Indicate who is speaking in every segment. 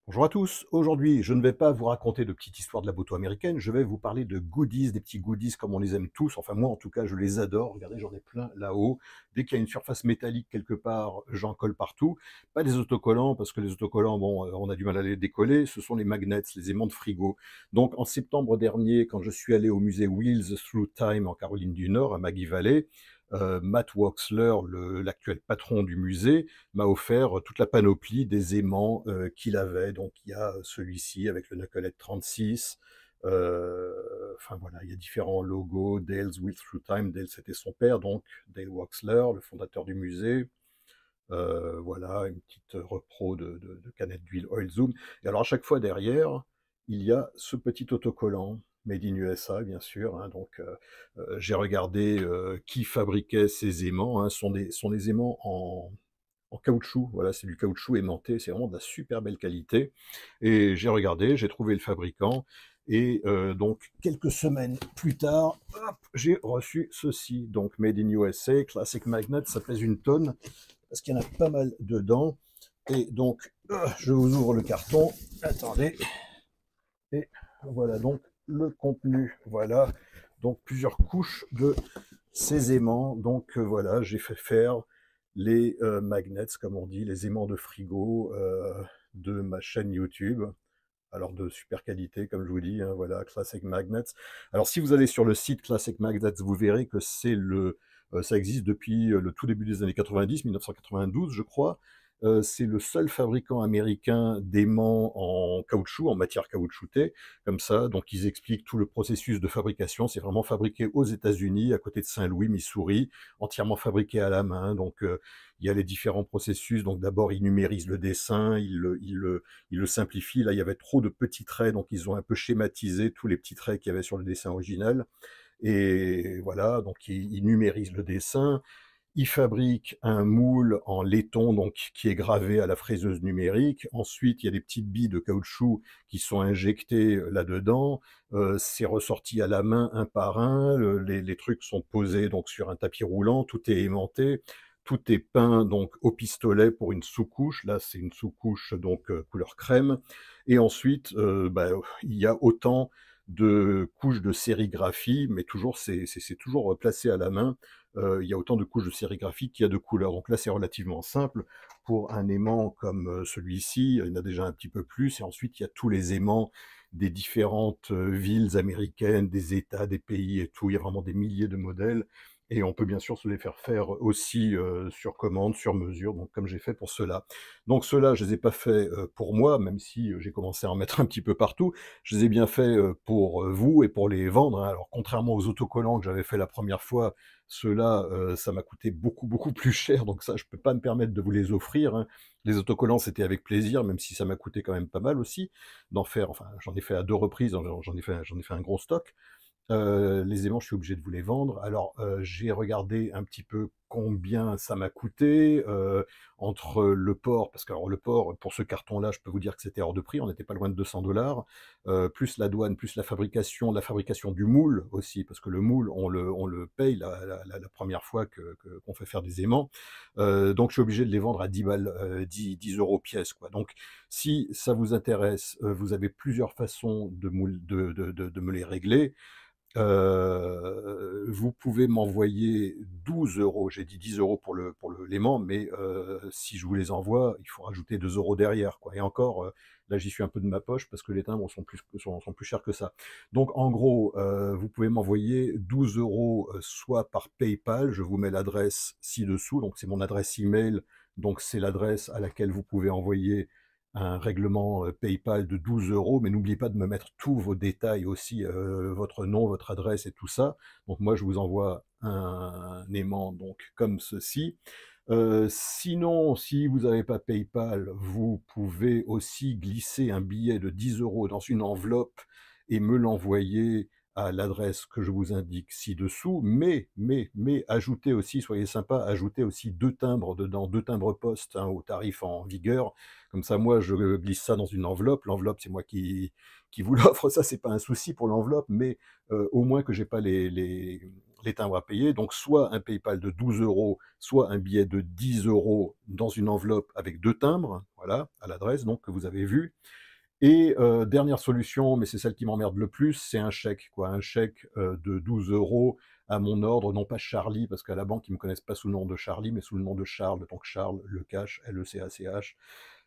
Speaker 1: Bonjour à tous, aujourd'hui je ne vais pas vous raconter de petites histoires de la moto américaine, je vais vous parler de goodies, des petits goodies comme on les aime tous, enfin moi en tout cas je les adore, regardez j'en ai plein là-haut, dès qu'il y a une surface métallique quelque part, j'en colle partout, pas des autocollants parce que les autocollants, bon, on a du mal à les décoller, ce sont les magnets, les aimants de frigo. Donc en septembre dernier, quand je suis allé au musée Wheels Through Time en Caroline du Nord, à Maggie Valley, Matt Woxler, l'actuel patron du musée, m'a offert toute la panoplie des aimants qu'il avait. Donc il y a celui-ci avec le Knucklehead 36. Enfin voilà, il y a différents logos. Dale's Wheel Through Time. Dale, c'était son père, donc Dale Woxler, le fondateur du musée. Voilà, une petite repro de canette d'huile Oil Zoom. Et alors à chaque fois derrière, il y a ce petit autocollant. Made in USA, bien sûr. Hein, donc, j'ai regardé qui fabriquait ces aimants. Hein, sont des aimants en caoutchouc. Voilà, c'est du caoutchouc aimanté, c'est vraiment de la super belle qualité. Et j'ai regardé, j'ai trouvé le fabricant. Et donc, quelques semaines plus tard, hop, j'ai reçu ceci. Donc, Made in USA, Classic Magnet, ça pèse une tonne, parce qu'il y en a pas mal dedans. Et donc, je vous ouvre le carton. Attendez. Et voilà donc le contenu. Voilà. Donc, plusieurs couches de ces aimants. Donc voilà, j'ai fait faire les magnets, comme on dit, les aimants de frigo de ma chaîne YouTube. Alors de super qualité, comme je vous dis, hein, voilà, Classic Magnets. Alors si vous allez sur le site Classic Magnets, vous verrez que ça existe depuis le tout début des années 90, 1992, je crois. C'est le seul fabricant américain d'aimants en caoutchouc, en matière caoutchoutée, comme ça. Donc ils expliquent tout le processus de fabrication. C'est vraiment fabriqué aux États-Unis, à côté de Saint-Louis, Missouri, entièrement fabriqué à la main. Donc il y a les différents processus. Donc d'abord ils numérisent le dessin, ils le simplifient. Là il y avait trop de petits traits, donc ils ont un peu schématisé tous les petits traits qu'il y avait sur le dessin original. Et voilà, donc ils numérisent le dessin. Il fabrique un moule en laiton, donc qui est gravé à la fraiseuse numérique. Ensuite, il y a des petites billes de caoutchouc qui sont injectées là-dedans. C'est ressorti à la main un par un. Les trucs sont posés donc sur un tapis roulant. Tout est aimanté. Tout est peint donc au pistolet pour une sous-couche. Là, c'est une sous-couche donc couleur crème. Et ensuite, il y a autant de couches de sérigraphie, mais toujours c'est toujours placé à la main. Il y a autant de couches de sérigraphie qu'il y a de couleurs. Donc là, c'est relativement simple. Pour un aimant comme celui-ci, il y en a déjà un petit peu plus. Et ensuite, il y a tous les aimants des différentes villes américaines, des États, des pays et tout. Il y a vraiment des milliers de modèles. Et on peut bien sûr se les faire faire aussi sur commande, sur mesure, donc comme j'ai fait pour ceux-là. Donc ceux-là, je les ai pas faits pour moi, même si j'ai commencé à en mettre un petit peu partout. Je les ai bien faits pour vous et pour les vendre. Hein. Alors contrairement aux autocollants que j'avais fait la première fois, ceux-là, ça m'a coûté beaucoup, beaucoup plus cher, donc ça, je peux pas me permettre de vous les offrir, hein. Les autocollants, c'était avec plaisir, même si ça m'a coûté quand même pas mal aussi d'en faire. Enfin, j'en ai fait à 2 reprises, j'en ai fait un gros stock. Les aimants, je suis obligé de vous les vendre. Alors, j'ai regardé un petit peu combien ça m'a coûté, entre le port, parce que alors le port, pour ce carton-là, je peux vous dire que c'était hors de prix, on n'était pas loin de 200 plus la douane, plus la fabrication du moule aussi, parce que le moule, on le paye la première fois qu'on fait faire des aimants. Donc je suis obligé de les vendre à 10 balles, 10 € pièce, quoi. Donc si ça vous intéresse, vous avez plusieurs façons de me les régler. Vous pouvez m'envoyer 12 €. J'ai dit 10 € pour le l'aimant, mais si je vous les envoie, il faut rajouter 2 € derrière, quoi. Et encore, là, j'y suis un peu de ma poche parce que les timbres sont plus chers que ça. Donc en gros, vous pouvez m'envoyer 12 €, soit par PayPal, je vous mets l'adresse ci-dessous, donc c'est mon adresse email, donc c'est l'adresse à laquelle vous pouvez envoyer un règlement PayPal de 12 €, mais n'oubliez pas de me mettre tous vos détails aussi, votre nom, votre adresse et tout ça. Donc moi, je vous envoie un aimant donc comme ceci. Sinon, si vous n'avez pas PayPal, vous pouvez aussi glisser un billet de 10 € dans une enveloppe et me l'envoyer à l'adresse que je vous indique ci-dessous, mais ajoutez aussi, soyez sympa, ajoutez aussi 2 timbres dedans, 2 timbres-poste, hein, au tarif en vigueur. Comme ça, moi, je glisse ça dans une enveloppe. L'enveloppe, c'est moi qui vous l'offre, ça, c'est pas un souci pour l'enveloppe, mais au moins que j'ai pas les timbres à payer. Donc, soit un PayPal de 12 €, soit un billet de 10 € dans une enveloppe avec 2 timbres, voilà, à l'adresse donc que vous avez vue. Et dernière solution, mais c'est celle qui m'emmerde le plus, c'est un chèque, quoi. Un chèque, de 12 € à mon ordre, non pas Charlie, parce qu'à la banque, ils me connaissent pas sous le nom de Charlie, mais sous le nom de Charles, donc Charles Lecache, L-E-C-A-C-H.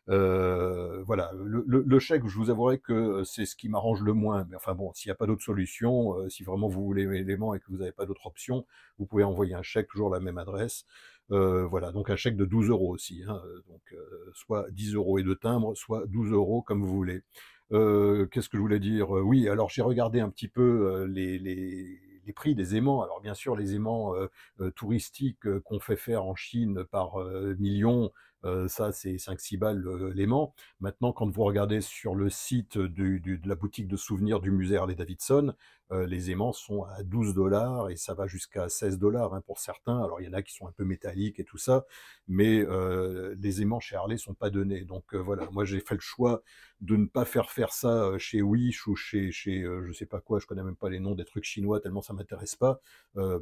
Speaker 1: Voilà, le chèque, je vous avouerai que c'est ce qui m'arrange le moins, mais enfin bon, s'il y a pas d'autre solution, si vraiment vous voulez l'élément et que vous avez pas d'autre option, vous pouvez envoyer un chèque, toujours à la même adresse. Voilà, donc un chèque de 12 € aussi, hein, donc soit 10 € et 2 timbres, soit 12 € comme vous voulez. Qu'est-ce que je voulais dire? Oui, alors j'ai regardé un petit peu, les prix des aimants. Alors bien sûr, les aimants, touristiques, qu'on fait faire en Chine par, millions, ça c'est 5-6 balles, l'aimant. Maintenant, quand vous regardez sur le site de la boutique de souvenirs du musée Harley-Davidson, les aimants sont à 12 $ et ça va jusqu'à 16 $ hein, pour certains. Alors il y en a qui sont un peu métalliques et tout ça, mais les aimants chez Harley sont pas donnés. Donc voilà, moi j'ai fait le choix de ne pas faire ça chez Wish ou chez je sais pas quoi, je connais même pas les noms des trucs chinois tellement ça m'intéresse pas.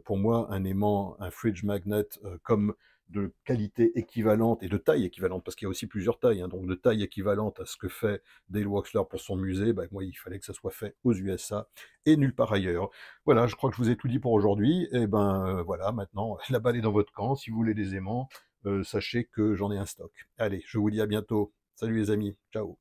Speaker 1: Pour moi, un aimant, un fridge magnet, comme de qualité équivalente et de taille équivalente, parce qu'il y a aussi plusieurs tailles, hein, donc de taille équivalente à ce que fait Dale Wachsler pour son musée, bah, moi il fallait que ça soit fait aux USA et nulle part ailleurs. Voilà, je crois que je vous ai tout dit pour aujourd'hui, et ben voilà, maintenant la balle est dans votre camp, si vous voulez des aimants, sachez que j'en ai un stock. Allez, je vous dis à bientôt. Salut les amis, ciao.